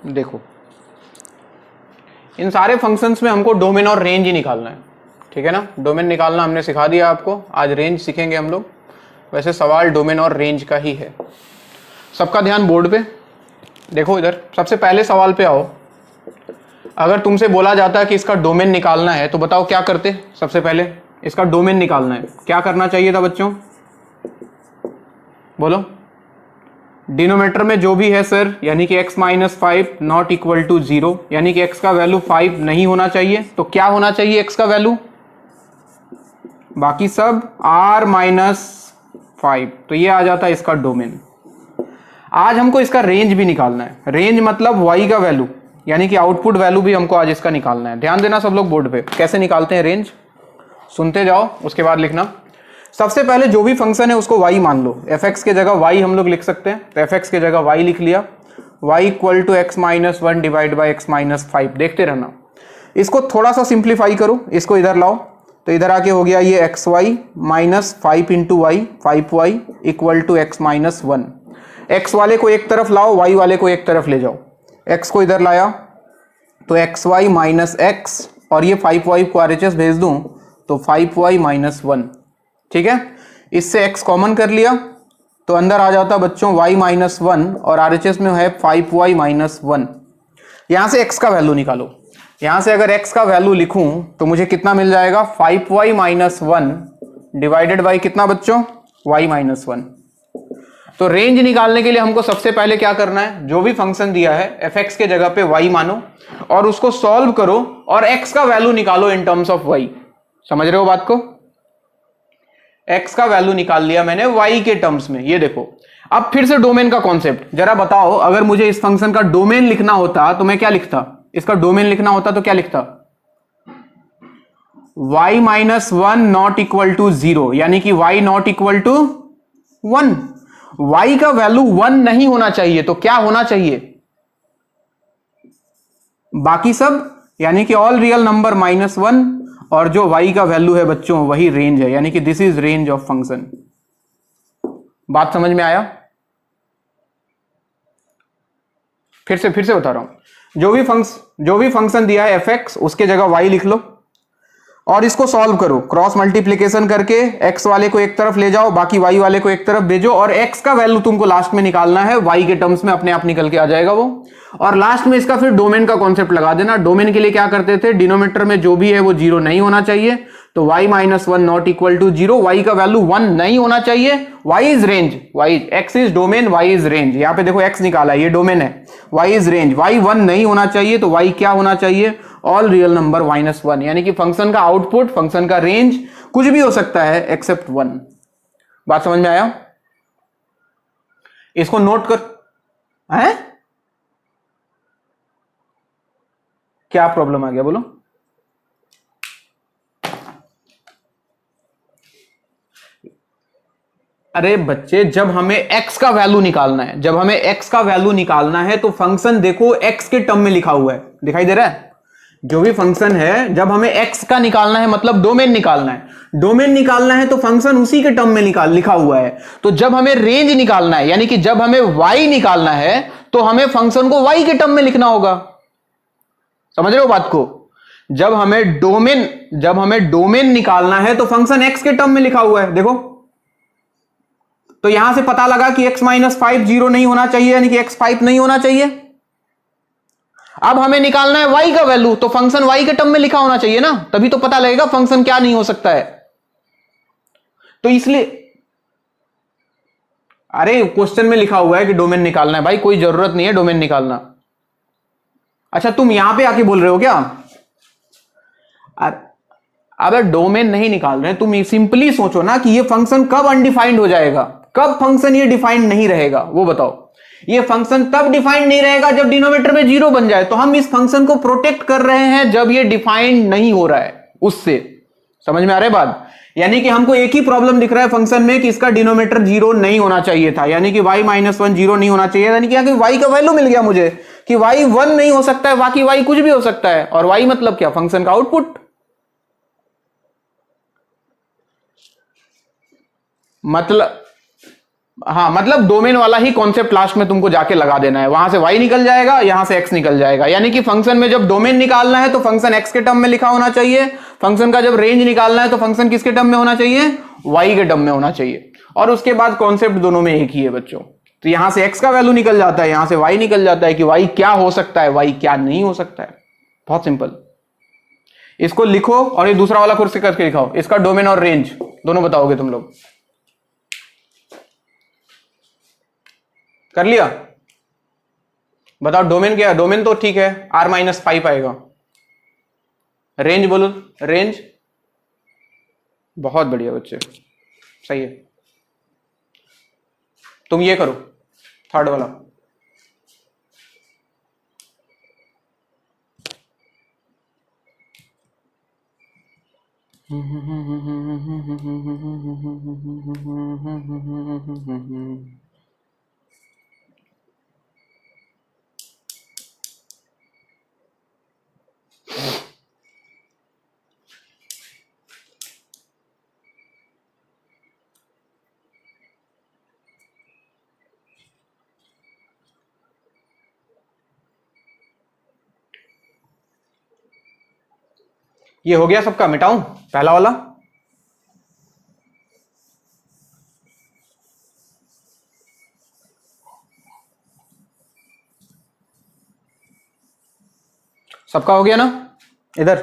देखो इन सारे फंक्शंस में हमको डोमेन और रेंज ही निकालना है, ठीक है ना। डोमेन निकालना हमने सिखा दिया आपको, आज रेंज सीखेंगे हम लोग। वैसे सवाल डोमेन और रेंज का ही है। सबका ध्यान बोर्ड पे देखो, इधर सबसे पहले सवाल पे आओ। अगर तुमसे बोला जाता है कि इसका डोमेन निकालना है तो बताओ क्या करते। सबसे पहले इसका डोमेन निकालना है, क्या करना चाहिए था बच्चों, बोलो। डिनोमीटर में जो भी है सर, यानी कि x minus 5 not equal to 0, यानी कि x का वैल्यू 5 नहीं होना चाहिए। तो क्या होना चाहिए x का वैल्यू, बाकी सब r माइनस 5। तो ये आ जाता है इसका डोमेन। आज हमको इसका रेंज भी निकालना है। रेंज मतलब y का वैल्यू, यानी कि आउटपुट वैल्यू भी हमको आज इसका निकालना है। ध्यान देना सब लोग बोर्ड पे, कैसे निकालते हैं रेंज, सुनते जाओ, उसके बाद लिखना। सबसे पहले जो भी फंक्शन है उसको y मान लो। fx के जगह y हम लोग लिख सकते हैं, तो fx के जगह y लिख लिया। y equal to x minus 1 divide by x minus 5। देखते रहना, इसको थोड़ा सा सिंप्लीफाई करो, इसको इधर लाओ। तो इधर आके हो गया ये xy minus 5 into y, 5y equal to x minus 1। x वाले को एक तरफ लाओ, y वाले को एक तरफ ले जाओ। x को इधर लाया तो xy माइनस x, और ये 5y को RHS भेज दूं तो 5y माइनस 1, ठीक है। इससे x कॉमन कर लिया तो अंदर आ जाता बच्चों y माइनस 1, और RHS में है 5y माइनस 1। यहां से x का वैल्यू निकालो। यहां से अगर x का वैल्यू लिखूं तो मुझे कितना मिल जाएगा, 5y माइनस 1 डिवाइडेड बाई कितना बच्चों, y माइनस 1। तो रेंज निकालने के लिए हमको सबसे पहले क्या करना है, जो भी फंक्शन दिया है fx के जगह पे y मानो और उसको सॉल्व करो और x का वैल्यू निकालो इन टर्म्स ऑफ y। समझ रहे हो बात को, x का वैल्यू निकाल लिया मैंने y के टर्म्स में। ये देखो, अब फिर से डोमेन का कॉन्सेप्ट जरा बताओ। अगर मुझे इस फंक्शन का डोमेन लिखना होता तो मैं क्या लिखता, इसका डोमेन लिखना होता तो क्या लिखता, y minus 1 not equal to 0, यानी कि y not equal to 1। y का वैल्यू 1 नहीं होना चाहिए, तो क्या होना चाहिए, बाकी सब, यानी कि ऑल रियल नंबर माइनस 1, और जो y का वैल्यू है बच्चों वही रेंज है, यानी कि this is range of function. बात समझ में आया, फिर से बता रहा हूं। जो भी फंक्शन दिया है fx, उसके जगह y लिख लो और इसको सॉल्व करो। क्रॉस मल्टीप्लीकेशन करके x वाले को एक तरफ ले जाओ, बाकी y वाले को एक तरफ भेजो, और x का वैल्यू तुमको लास्ट में निकालना है। y के टर्म्स में अपने आप निकल के आ जाएगा वो। और लास्ट में इसका फिर डोमेन का कॉन्सेप्ट लगा देना। डोमेन के लिए क्या करते थे, डिनोमीटर में जो भी है वो 0 नहीं होना चाहिए, तो y minus 1 not equal to 0, y का वैल्यू 1 नहीं होना चाहिए। y is range, x is domain, y is range. यहां पे देखो x निकाला, ये डोमेन है, y इज रेंज। y 1 नहीं होना चाहिए, तो y क्या होना चाहिए, ऑल रियल नंबर माइनस 1, यानी कि फंक्शन का आउटपुट, फंक्शन का रेंज कुछ भी हो सकता है एक्सेप्ट 1। बात समझ में आया, इसको नोट कर। है क्या प्रॉब्लम आ गया बोलो, अरे बच्चे जब हमें x का वैल्यू निकालना है, जब हमें x का वैल्यू निकालना है तो फंक्शन देखो x के टर्म में लिखा हुआ है, दिखाई दे रहा है। जो भी फंक्शन है, जब हमें x का निकालना है मतलब डोमेन निकालना है। डोमेन निकालना है तो फंक्शन उसी के टर्म में लिखा हुआ है। तो जब हमें रेंज निकालना है, यानी कि जब हमें y निकालना है तो हमें फंक्शन को y के टर्म में लिखना होगा। समझ रहे हो बात को, जब हमें डोमेन निकालना है तो फंक्शन x के टर्म में लिखा हुआ है, देखो। तो यहां से पता लगा कि x माइनस 5 0 नहीं होना चाहिए, यानी कि x 5 नहीं होना चाहिए। अब हमें निकालना है y का वैल्यू, तो फंक्शन y के टर्म में लिखा होना चाहिए ना, तभी तो पता लगेगा फंक्शन क्या नहीं हो सकता है। तो इसलिए, अरे क्वेश्चन में लिखा हुआ है कि डोमेन निकालना है, भाई कोई जरूरत नहीं है डोमेन निकालना। अच्छा तुम यहां पे आके बोल रहे हो क्या, अगर डोमेन नहीं निकाल रहे हैं, तुम सिंपली सोचो ना कि ये फंक्शन कब अनडिफाइंड हो जाएगा, कब फंक्शन ये डिफाइंड नहीं रहेगा, वो बताओ। ये फंक्शन तब डिफाइंड नहीं रहेगा जब डिनोमिनेटर में 0 बन जाए। तो हम इस फंक्शन को प्रोटेक्ट कर रहे हैं जब ये डिफाइंड नहीं हो रहा है उससे। समझ में आ रहा है बात, यानी कि हमको एक ही प्रॉब्लम दिख रहा है फंक्शन में कि इसका डिनोमिनेटर 0 नहीं होना चाहिए था, यानी कि y माइनस 1 0 नहीं होना चाहिए, यानी कि y का वैल्यू मिल गया मुझे कि y 1 नहीं हो सकता है, बाकी y कुछ भी हो सकता है। और y मतलब क्या, फंक्शन का आउटपुट। मतलब हाँ मतलब डोमेन वाला ही कॉन्सेप्ट लास्ट में तुमको जाके लगा देना है, वहां से y निकल जाएगा, यहां से x निकल जाएगा। यानी कि फंक्शन में जब डोमेन निकालना है तो फंक्शन x के टर्म में लिखा होना चाहिए, फंक्शन का जब रेंज निकालना है तो फंक्शन किसके टर्म में होना चाहिए, y के टर्म में होना चाहिए। और उसके बाद कॉन्सेप्ट दोनों में एक ही है बच्चों। तो यहां से x का वैल्यू निकल जाता है, यहां से y निकल जाता है कि y क्या हो सकता है, y क्या नहीं हो सकता है। बहुत सिंपल। इसको लिखो और ये दूसरा वाला खुद से करके दिखाओ, इसका डोमेन और रेंज दोनों बताओगे तुम लोग। कर लिया? बताओ डोमेन क्या है? डोमेन तो ठीक है R-5 आएगा। रेंज बोलो, रेंज। बहुत बढ़िया बच्चे, सही है। तुम ये करो थर्ड वाला। ये हो गया सबका, मिटाऊं पहला वाला? सबका हो गया ना? इधर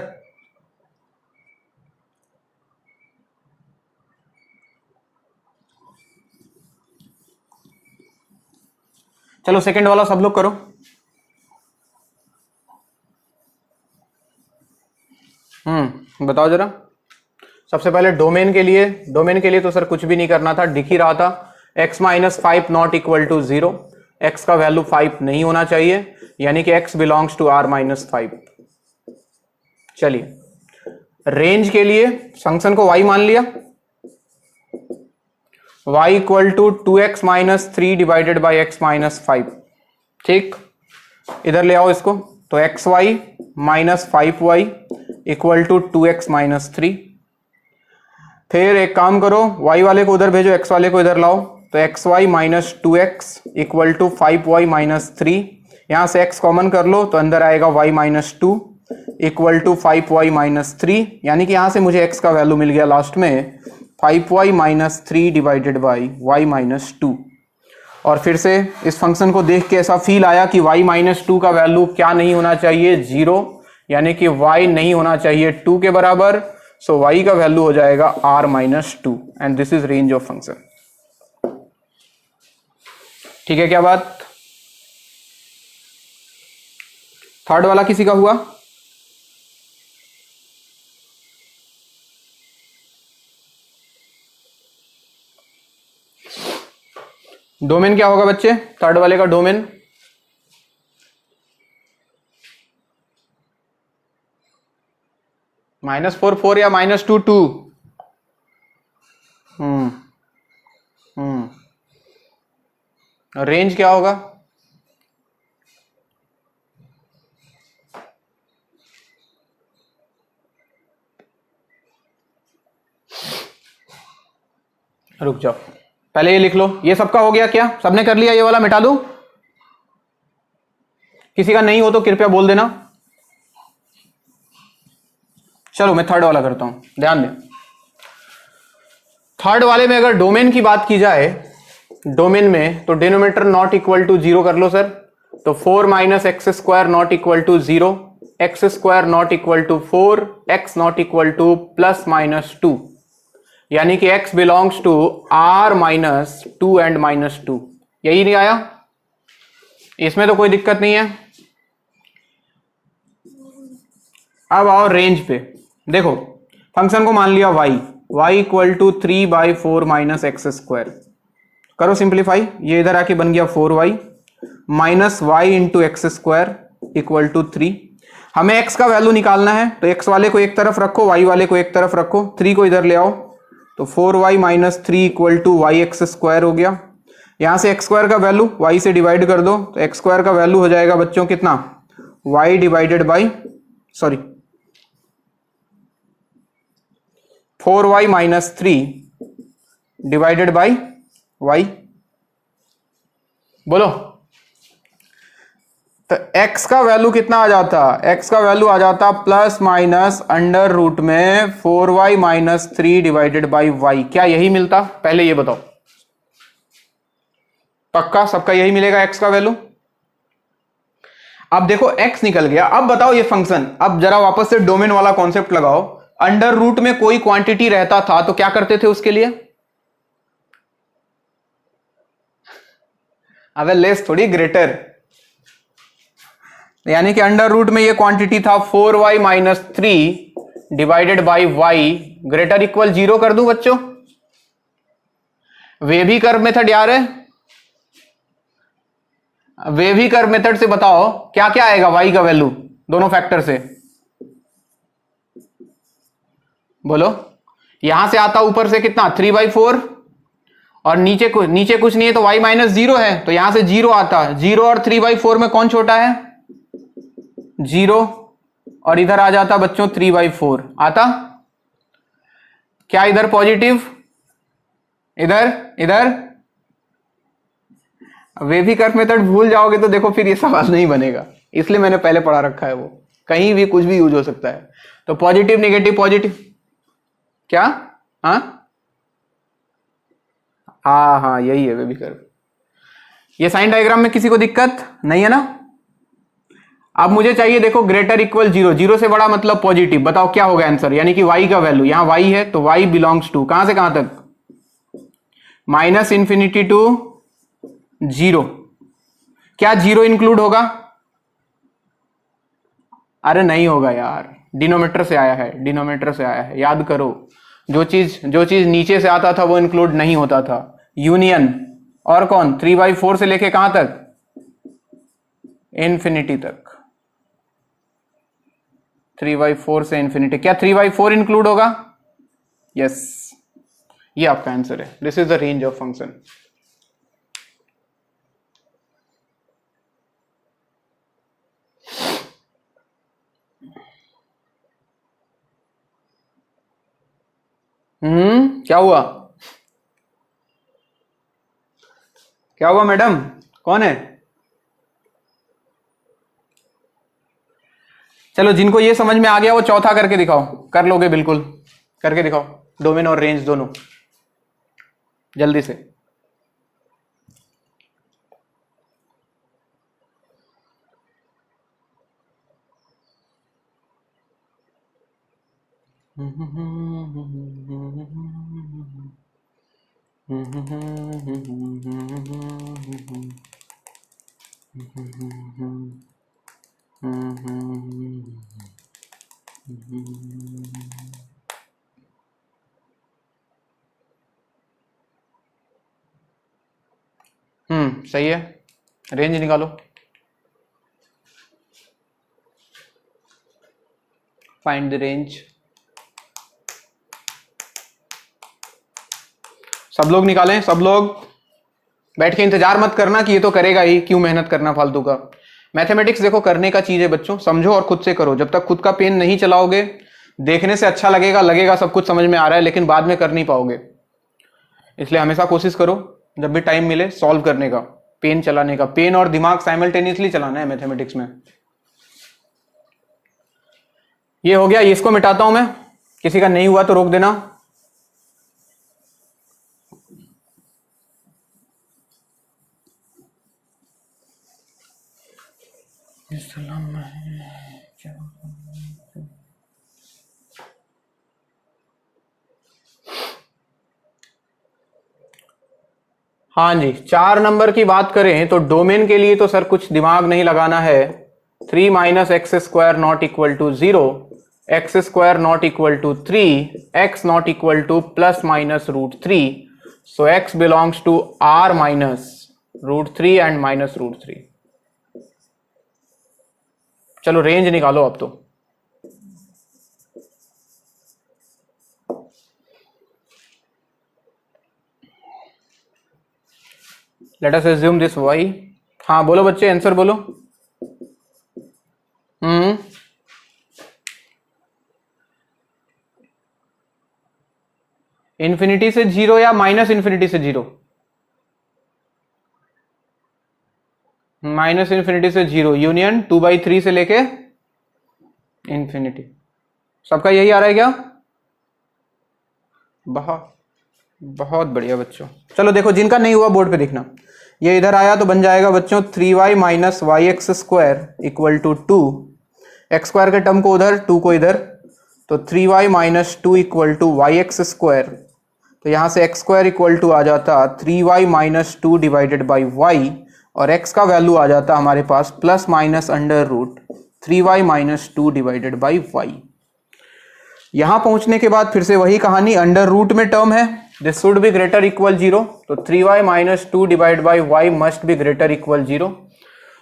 चलो सेकंड वाला सब लोग करो। बताओ जरा। सबसे पहले डोमेन के लिए तो सर कुछ भी नहीं करना था, दिख ही रहा था x-5 not equal to 0, x का वैल्यू 5 नहीं होना चाहिए, यानी कि x बिलोंग्स टू R-5। चलिए रेंज के लिए फंक्शन को y मान लिया, y equal to 2x-3 divided by x-5। ठीक, इधर ले आओ इसको, तो xy minus 5y equal to 2x-3। फिर एक काम करो, y वाले को उधर भेजो, x वाले को इधर लाओ, तो xy minus 2x equal to 5y minus 3। यहां से x कॉमन कर लो तो अंदर आएगा y minus 2 equal to 5y minus 3, यानी कि यहां से मुझे x का वैल्यू मिल गया लास्ट में 5y minus 3 divided by y minus 2। और फिर से इस फंक्शन को देख के ऐसा फील आया कि y माइनस 2 का वैल्यू क्या नहीं होना चाहिए, 0, यानी कि y नहीं होना चाहिए 2 के बराबर। सो y का वैल्यू हो जाएगा R-2 and this is range of function. ठीक है क्या बात? थर्ड वाला किसी का हुआ? डोमेन क्या होगा बच्चे थर्ड वाले का? डोमेन -4 या -2 रेंज क्या होगा? रुक जाओ, पहले ये लिख लो। ये सबका हो गया क्या? सबने कर लिया? ये वाला मिटा दूं? किसी का नहीं हो तो कृपया बोल देना। चलो मैं थर्ड वाला करता हूं, ध्यान दें। थर्ड वाले में अगर डोमेन की बात की जाए, डोमेन में तो डिनोमिनेटर नॉट इक्वल टू 0 कर लो सर, तो 4 minus x square not equal to 0, x square not equal to 4, x not equal to plus minus 2, यानी कि x belongs to R-2 and -2। यही नहीं आया? इसमें तो कोई दिक्कत नहीं है। अब आओ रेंज पे, देखो फंक्शन को मान लिया y equal to 3/4 minus x square. करो सिंप्लीफाई, ये इधर आके बन गया 4y minus y into x square equal to 3। हमें x का वैल्यू निकालना है, तो x वाले को एक तरफ रखो, y वाले को एक तरफ रखो, 3 को इधर ले आओ, तो 4y minus 3 equal to y x square हो गया। यहां से एक्स स्क्वायर का वैल्यू y से डिवाइड कर दो, तो एक्स स्क्वायर का वैल्यू हो जाएगा बच्चों कितना, y divided by 4y minus 3 divided by y। बोलो। तो x का वैल्यू कितना आ जाता, x का वैल्यू आ जाता प्लस माइनस अंडर रूट में 4y minus 3 divided by y। क्या यही मिलता? पहले ये बताओ, पक्का सबका यही मिलेगा x का वैल्यू? अब देखो x निकल गया, अब बताओ ये फंक्शन, अब जरा वापस से डोमेन वाला कॉन्सेप्ट लगाओ। अंडर रूट में कोई क्वांटिटी रहता था तो क्या करते थे उसके लिए? अबे लेस थोड़ी, ग्रेटर। यानी कि अंडर रूट में ये क्वांटिटी था 4y minus 3 divided by y, greater equal 0 कर दूं बच्चों? वेवी कर्व मेथड यार है, वेवी कर्व मेथड से बताओ क्या क्या आएगा y का वैल्यू दोनों फैक्टर से, बोलो। यहां से आता ऊपर से कितना 3/4, और नीचे कुछ नहीं है तो y माइनस 0 है, तो यहां से 0 आता, 0 और 3/4 में कौन छोटा है? 0। और इधर आ जाता बच्चों 3/4 आता। क्या इधर पॉजिटिव, इधर इधर वेवी कर्व मेथड भूल जाओगे तो देखो फिर ये सवाल नहीं बनेगा, इसलिए मैंने पहले पढ़ा रखा है, वो कहीं भी कुछ भी यूज हो सकता है। तो पॉजिटिव नेगेटिव पॉजिटिव, क्या? हाँ हाँ हाँ यही है वेवी कर्व। ये साइन डायग्राम में किसी को दिक्कत नहीं है ना? अब मुझे चाहिए देखो ग्रेटर इक्वल 0, 0 से बड़ा मतलब पॉजिटिव, बताओ क्या होगा आंसर? यानी कि y का वैल्यू, यहां y है तो y बिलोंग्स टू कहां से कहां तक? Minus infinity to 0। क्या 0 इंक्लूड होगा? अरे नहीं होगा यार, डिनोमीटर से आया है, डिनोमीटर से आया है, याद करो। जो चीज नीचे से आता था वो इंक्लूड नहीं होता था। यूनियन, और कौन? 3/4 से लेके कहां तक? इंफिनिटी तक। 3/4 से इंफिनिटी, क्या 3/4 इंक्लूड होगा? यस, ये आपका आंसर है। This is the range of function. क्या हुआ? क्या हुआ मैडम, कौन है? चलो जिनको ये समझ में आ गया वो चौथा करके दिखाओ, कर लोगे बिल्कुल, करके दिखाओ, डोमेन और रेंज दोनों जल्दी से। सही है, रेंज निकालो, फाइंड द रेंज। सब लोग निकालें, सब लोग बैठ के इंतजार मत करना कि ये तो करेगा ही, क्यों मेहनत करना फालतू का। मैथमेटिक्स देखो करने का चीज है बच्चों, समझो और खुद से करो। जब तक खुद का पेन नहीं चलाओगे, देखने से अच्छा लगेगा सब कुछ समझ में आ रहा है, लेकिन बाद में कर नहीं पाओगे। इसलिए हमेशा कोशिश करो जब भी टाइम मिले सॉल्व करने का, पेन चलाने का। पेन और दिमाग साइमल्टेनियसली चलाना है मैथमेटिक्स में। ये हो गया, इसको मिटाता हूं मैं, किसी का नहीं हुआ तो रोक देना। हाँ जी, 4 नंबर की बात करें तो डोमेन के लिए तो सर कुछ दिमाग नहीं लगाना है। 3 minus x square not equal to 0, x square not equal to 3, x not equal to plus minus √3। So x belongs to r minus √3 and minus √3। चलो रेंज निकालो अब तो। Let us assume this y। हाँ बोलो बच्चे, answer बोलो। Infinity से 0 या माइनस इंफिनिटी से 0? माइनस इन्फिनिटी से 0, यूनियन 2/3 से लेके इन्फिनिटी। सबका यही आ रहा है क्या? बहुत बहुत बढ़िया बच्चों। चलो देखो, जिनका नहीं हुआ बोर्ड पे लिखना। ये इधर आया तो बन जाएगा बच्चों 3y minus y x square equal to 2, x square के टर्म को उधर, 2 को इधर, तो 3y minus 2 equal to y x square. तो यहाँ से एक्स स्क्वायर इक्वल टू आ जाता 3y minus 2 divided by y, और x का वैल्यू आ जाता हमारे पास plus minus under root 3y minus 2 divided by y. यहां पहुंचने के बाद फिर से वही कहानी, अंडर रूट में टर्म है, this should be greater equal 0, तो 3y minus 2 divide by y must be greater equal 0।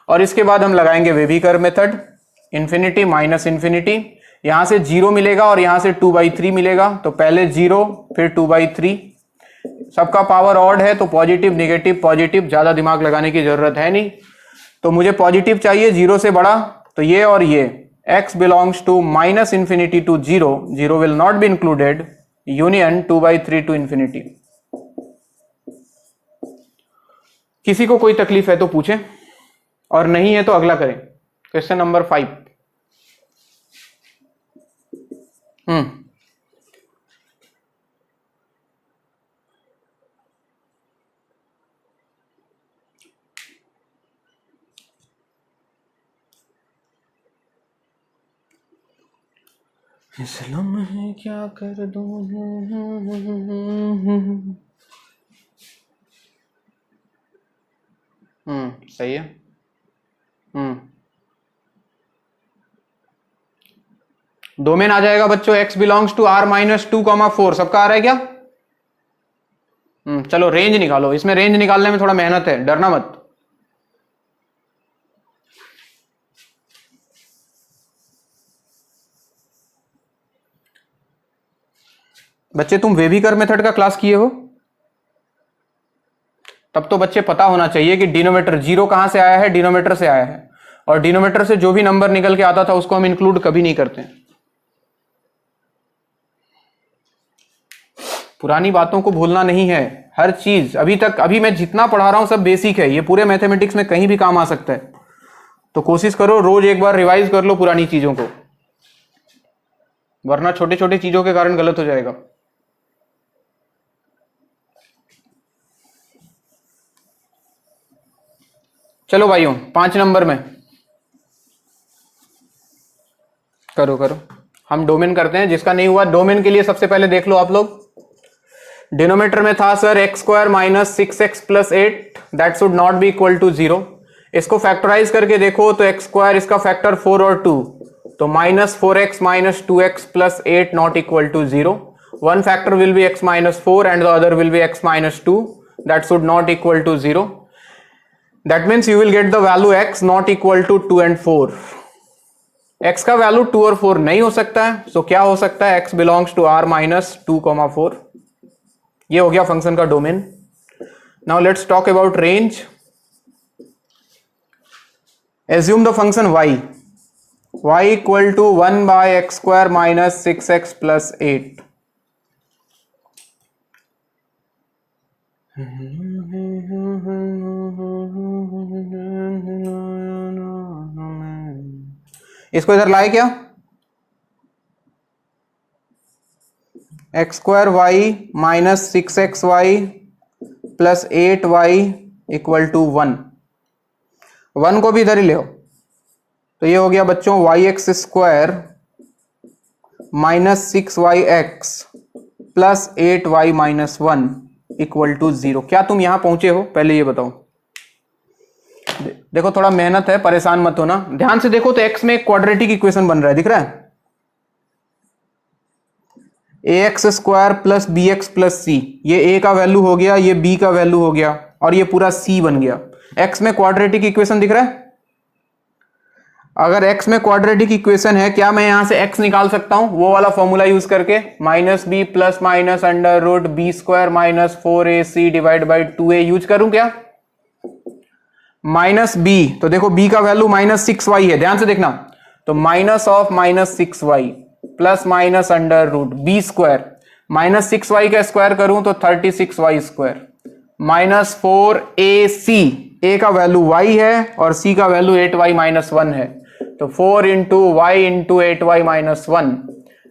और इसके बाद हम लगाएंगे wavy curve method, infinity minus infinity, यहां से 0 मिलेगा और यहां से 2/3 मिलेगा, तो पहले 0 फिर 2/3, सबका पावर ऑड है तो पॉजिटिव नेगेटिव पॉजिटिव, ज्यादा दिमाग लगाने की जरूरत है नहीं। तो मुझे पॉजिटिव चाहिए 0 से बड़ा, तो ये और ये x belongs to minus infinity to 0, 0 will not be included, union 2/3 to infinity. किसी को कोई तकलीफ है तो पूछें, और नहीं है तो अगला करें। Question number 5। इस लम्हे क्या कर दूं। सही है। डोमेन आ जाएगा बच्चों x belongs to r minus 2,4, सबका आ रहा है क्या? चलो रेंज निकालो, इसमें रेंज निकालने में थोड़ा मेहनत है, डरना मत। बच्चे तुम वेबीकर मेथड का क्लास किए हो? तब तो बच्चे पता होना चाहिए कि डिनोमीटर 0 कहां से आया है, डिनोमीटर से आया है, और डिनोमीटर से जो भी नंबर निकल के आता था उसको हम इंक्लूड कभी नहीं करते। पुरानी बातों को भूलना नहीं है, हर चीज अभी मैं जितना पढ़ा रहा हूं सब बेसिक है, ये पूरे मैथमेटिक्स में कहीं भी काम आ सकता है। तो कोशिश करो रोज एक बार रिवाइज कर लो पुरानी चीजों को, वरना छोटे छोटे चीजों के कारण गलत हो जाएगा। चलो भाइयों 5 नंबर में करो हम डोमेन करते हैं। जिसका नहीं हुआ डोमेन के लिए सबसे पहले देख लो आप लोग। डिनोमीटर में था sir x square minus 6x plus 8, that should not be equal to 0। इसको फैक्टराइज करके देखो तो एक्स स्क्वायर इसका फैक्टर 4 और 2, तो minus 4x minus 2x plus 8 not equal to 0। One factor will be x minus 4 and the other will be x minus 2, that should not equal to 0। That means you will get the value x not equal to 2 and 4। x का value 2 और 4 नहीं हो सकता है, सो क्या हो सकता है, x belongs to r minus 2,4। ये हो गया फंक्शन का domain. Now let's talk about range. Assume the function y equal to 1 by x square minus 6x plus 8। इसको इधर लाए क्या, x square y minus 6xy plus 8y equal to 1, 1 को भी इधर ही ले आओ, तो ये हो गया बच्चों y x square minus 6yx plus 8y minus 1 equal to 0। क्या तुम यहां पहुंचे हो, पहले ये बताओ। देखो थोड़ा मेहनत है, परेशान मत होना, ध्यान से देखो तो x में एक क्वाड्रेटिक इक्वेशन बन रहा है, दिख रहा है, ax square plus bx plus c, ये a का वैल्यू हो गया, ये b का वैल्यू हो गया, और ये पूरा c बन गया। x में क्वाड्रेटिक इक्वेशन दिख रहा है। अगर x में क्वाड्रेटिक इक्वेशन है, क्या मैं यहां से x निकाल सकता हूं वो वाला फॉर्मूला यूज करके, minus b plus minus under root b square minus 4ac divide by 2a use करूं क्या, माइनस b, तो देखो b का वैल्यू माइनस 6y है, ध्यान से देखना, तो minus of minus 6y plus minus under root b square, minus 6y का स्क्वायर करूं तो 36y स्क्वायर माइनस 4ac ए का वैल्यू y है और c का वैल्यू 8y माइनस 1 है, तो 4 into y into 8y minus 1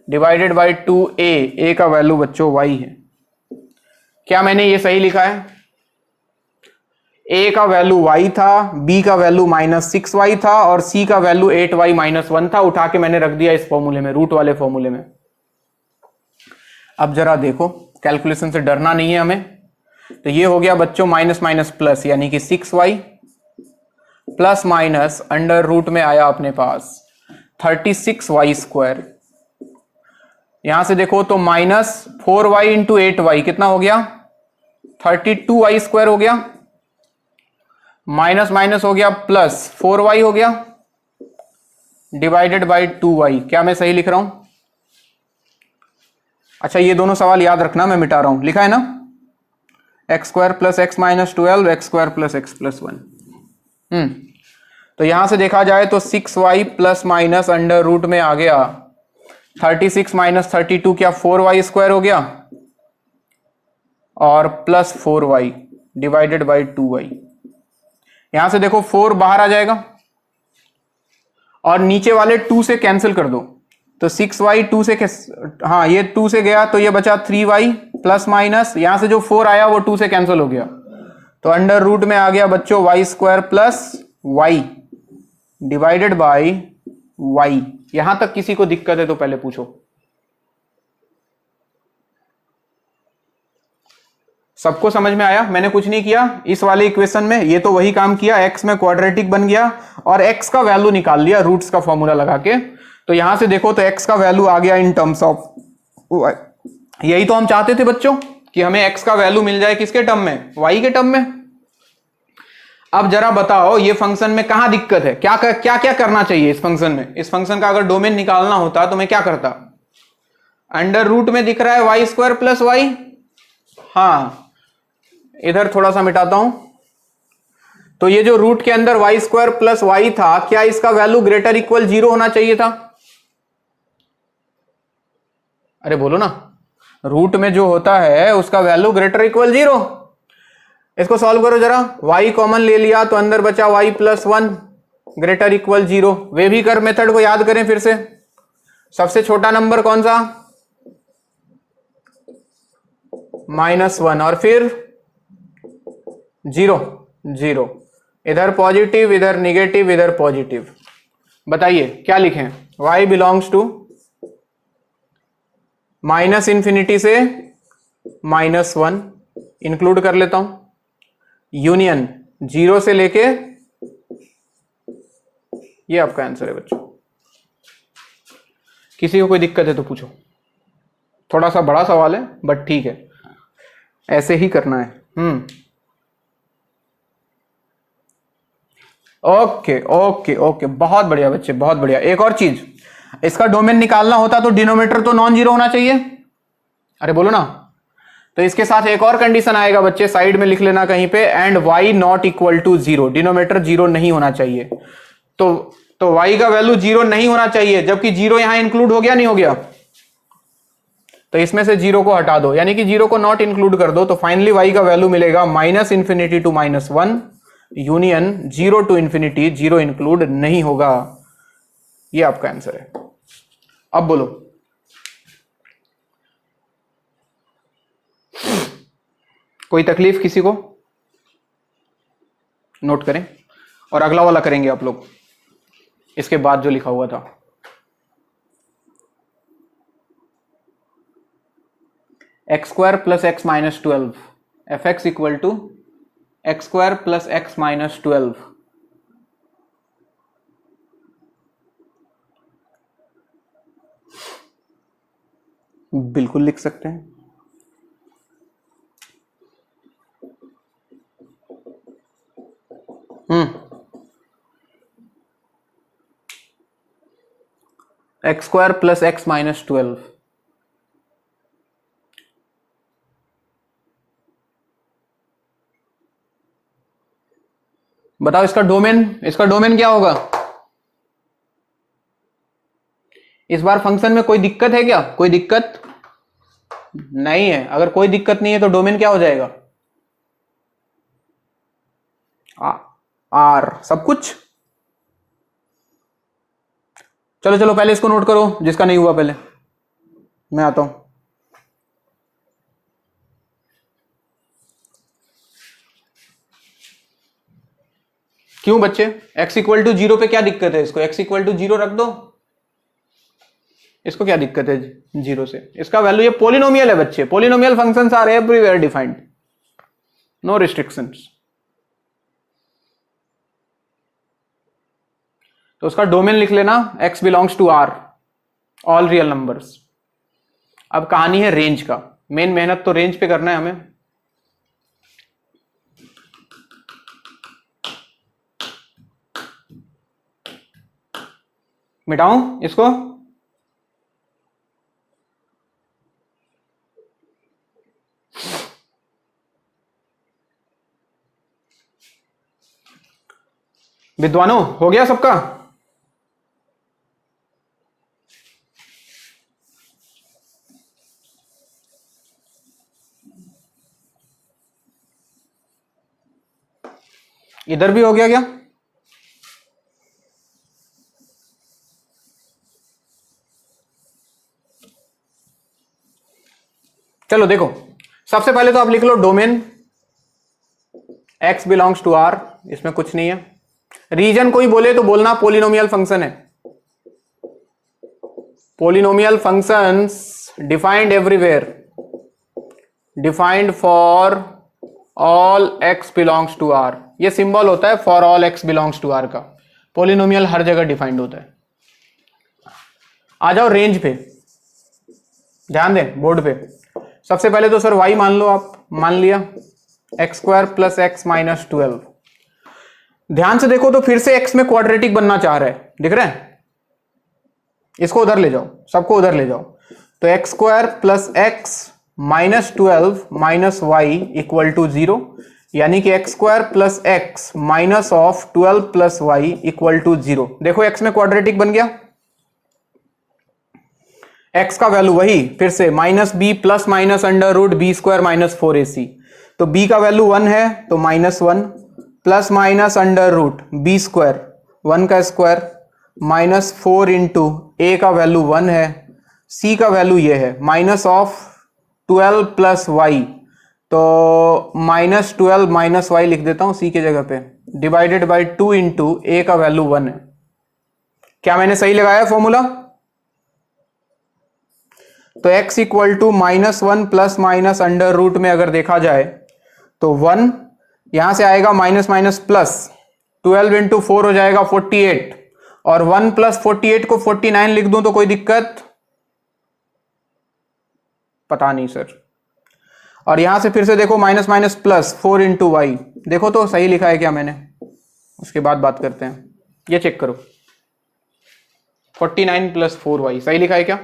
divided by 2a, a का वैल्यू बच्चों y है। क्या मैंने ये सही लिखा है? a का वैल्यू y था, b का वैल्यू -6y था और c का वैल्यू 8y माइनस 1 था। उठा के मैंने रख दिया इस फॉर्मूले में, रूट वाले फॉर्मूले में। अब जरा देखो, कैलकुलेशन से डरना नहीं है हमें। तो ये हो गया बच्चों माइनस माइनस प्लस, यानी कि 6y plus minus under root में आया अपने पास 36y स्क्वायर। यहां से देखो तो माइनस 4y इंटू 8y कितना हो गया? 32y स्क्वायर हो गया। माइनस माइनस हो गया प्लस 4y हो गया डिवाइडेड बाई 2y। क्या मैं सही लिख रहा हूं? अच्छा, ये दोनों सवाल याद रखना, मैं मिटा रहा हूं। लिखा है ना, x square plus x minus 12, x square plus x plus 1। तो यहां से देखा जाए तो 6y plus minus under root में आ गया 36 माइनस 32, क्या 4y स्क्वायर हो गया और plus 4y divided by 2y। यहां से देखो 4 बाहर आ जाएगा और नीचे वाले 2 से कैंसिल कर दो, तो 6y 2 से हाँ ये 2 से गया तो ये बचा 3y प्लस माइनस, यहां से जो 4 आया वो 2 से कैंसिल हो गया, तो अंडर रूट में आ गया बच्चों y square plus y divided by y। यहां तक किसी को दिक्कत है तो पहले पूछो। सबको समझ में आया? मैंने कुछ नहीं किया इस वाले इक्वेशन में, ये तो वही काम किया, x में क्वाड्रेटिक बन गया और x का वैल्यू निकाल लिया रूट्स का फॉर्मूला लगा के। तो यहां से देखो तो x का वैल्यू आ गया इन टर्म्स ऑफ y। यही तो हम चाहते थे बच्चों कि हमें x का वैल्यू मिल जाए किसके टर्म में? y के टर्म में। अब जरा बताओ ये फंक्शन में कहां दिक्कत है? क्या क्या क्या करना चाहिए इस फंक्शन में? इस फंक्शन का अगर डोमेन निकालना होता तो मैं क्या करता? अंडर रूट में दिख रहा है वाई स्क्वायर प्लस वाई, हाँ इधर थोड़ा सा मिटाता हूं, तो ये जो रूट के अंदर वाई स्क्वायर प्लस वाई था, क्या इसका वैल्यू ग्रेटर इक्वल 0 होना चाहिए था? अरे बोलो ना, रूट में जो होता है उसका वैल्यू ग्रेटर इक्वल 0। इसको सॉल्व करो जरा, y कॉमन ले लिया तो अंदर बचा y प्लस 1 ग्रेटर इक्वल 0। वे भी कर मेथड को याद करें फिर से। सबसे छोटा नंबर कौन सा? -1 और फिर 0 0, इधर पॉजिटिव इधर निगेटिव इधर पॉजिटिव। बताइए क्या लिखें? y बिलोंग्स टू -∞ से -1 इंक्लूड कर लेता हूं, यूनियन 0 से लेके, ये आपका आंसर है बच्चों। किसी को कोई दिक्कत है तो पूछो। थोड़ा सा बड़ा सवाल है बट ठीक है, ऐसे ही करना है। ओके ओके ओके, बहुत बढ़िया बच्चे, बहुत बढ़िया। एक और चीज, इसका डोमेन निकालना होता तो डिनोमिनेटर तो नॉन जीरो होना चाहिए। अरे बोलो ना। तो इसके साथ एक और कंडीशन आएगा बच्चे, साइड में लिख लेना कहीं पे, and y not equal to 0, denominator 0 नहीं होना चाहिए। तो y का वैल्यू 0 नहीं होना चाहिए, जबकि 0 यहां इंक्लूड हो गया नहीं हो गया? तो इसमें से 0 को हटा दो, यानी कि 0 को नॉट इंक्लूड कर दो, तो फाइनली y का वैल्यू मिलेगा -∞ to -1 union 0 to infinity, 0 include नहीं होगा। ये आपका आंसर है। अब बोलो, कोई तकलीफ किसी को? नोट करें और अगला वाला करेंगे आप लोग इसके बाद जो लिखा हुआ था। X square plus x minus 12 f x equal to x square plus x minus 12। बिल्कुल लिख सकते हैं। X square plus x minus 12। बताओ इसका डोमेन क्या होगा? इस बार फंक्शन में कोई दिक्कत है क्या? कोई दिक्कत नहीं है। अगर कोई दिक्कत नहीं है तो डोमेन क्या हो जाएगा? आर सब कुछ। चलो चलो पहले इसको नोट करो, जिसका नहीं हुआ पहले मैं आता हूं। क्यों बच्चे, x इक्वल टू 0 पे क्या दिक्कत है? इसको x इक्वल टू 0 रख दो, इसको क्या दिक्कत है 0 से? इसका वैल्यू, ये पॉलिनोमियल है बच्चे, polynomial functions are everywhere defined, no restrictions. तो उसका डोमेन लिख लेना, x belongs to r, all real numbers. अब कहानी है रेंज का, मेन मेहनत तो रेंज पे करना है हमें। मिटाऊं इसको? विद्वानों हो गया सबका? इधर भी हो गया क्या? चलो देखो, सबसे पहले तो आप लिख लो domain x belongs to r, इसमें कुछ नहीं है। रीजन कोई बोले तो बोलना पॉलिनोमियल फंक्शन है, polynomial functions defined everywhere, defined for all x belongs to r। ये सिंबल होता है for all x belongs to r का, पॉलिनोमियल हर जगह डिफाइंड होता है। आ जाओ रेंज पे, ध्यान दें बोर्ड पे। सबसे पहले तो सर y मान लो, आप मान लिया x square plus x minus 12। ध्यान से देखो तो फिर से x में क्वाड्रेटिक बनना चाह रहा है, दिख रहा है? इसको उधर ले जाओ, सबको उधर ले जाओ। तो x square plus x minus 12 minus y equal to 0, यानी कि x square plus x minus of 12 plus y equal to 0। देखो x में क्वाड्रेटिक बन गया, x का वैल्यू वही फिर से minus b plus minus under root b square minus 4ac। तो b का वैल्यू 1 है तो -1 plus minus under root b square 1 का स्क्वायर माइनस 4 इंटू ए का वैल्यू 1 है, c का वैल्यू ये है माइनस ऑफ 12 प्लस वाई, तो माइनस 12 माइनस वाई लिख देता हूं c के जगह पे, डिवाइडेड बाई 2 इंटू ए का वैल्यू 1 है। क्या मैंने सही लगाया फॉर्मूला? तो x equal to -1 plus minus under root में अगर देखा जाए तो 1 यहां से आएगा माइनस माइनस प्लस, 12 इंटू 4 हो जाएगा 48, और 1 प्लस 48 को 49 लिख दूं तो कोई दिक्कत? पता नहीं सर। और यहां से फिर से देखो minus minus plus 4 into y, देखो तो सही लिखा है क्या मैंने, उसके बाद बात करते हैं। ये चेक करो 49 प्लस 4y सही लिखा है क्या?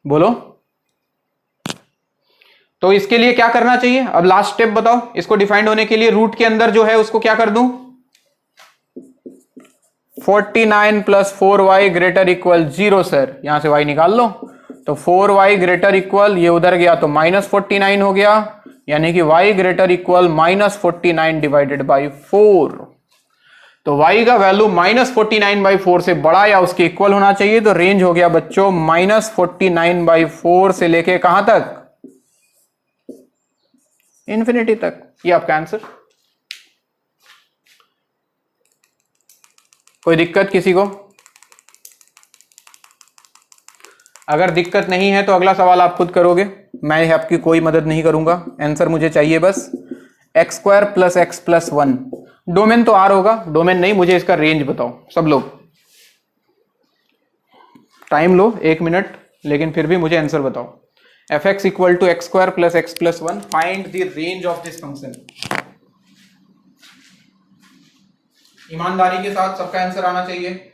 बोलो। तो इसके लिए क्या करना चाहिए? अब लास्ट स्टेप बताओ, इसको डिफाइंड होने के लिए रूट के अंदर जो है उसको क्या कर दूं? 49 plus 4y greater equal 0 sir, यहां से y निकाल लो। तो 4y ग्रेटर इक्वल, ये उधर गया तो -49 हो गया, यानी कि y greater equal -49 divided by 4। तो y का वैल्यू -49/4 से बड़ा या उसके इक्वल होना चाहिए। तो रेंज हो गया बच्चों -49/4 से लेके कहां तक? इंफिनिटी तक। ये आपका आंसर। कोई दिक्कत किसी को? अगर दिक्कत नहीं है तो अगला सवाल आप खुद करोगे, मैं आपकी कोई मदद नहीं करूंगा। आंसर मुझे चाहिए बस x square plus x plus 1। Domain तो आर होगा, डोमेन नहीं, मुझे इसका रेंज बताओ सब लोग। टाइम लो 1 मिनट, लेकिन फिर भी मुझे आंसर बताओ। F x equal to x square plus x plus 1, find the range of this function. ईमानदारी के साथ सबका आंसर आना चाहिए।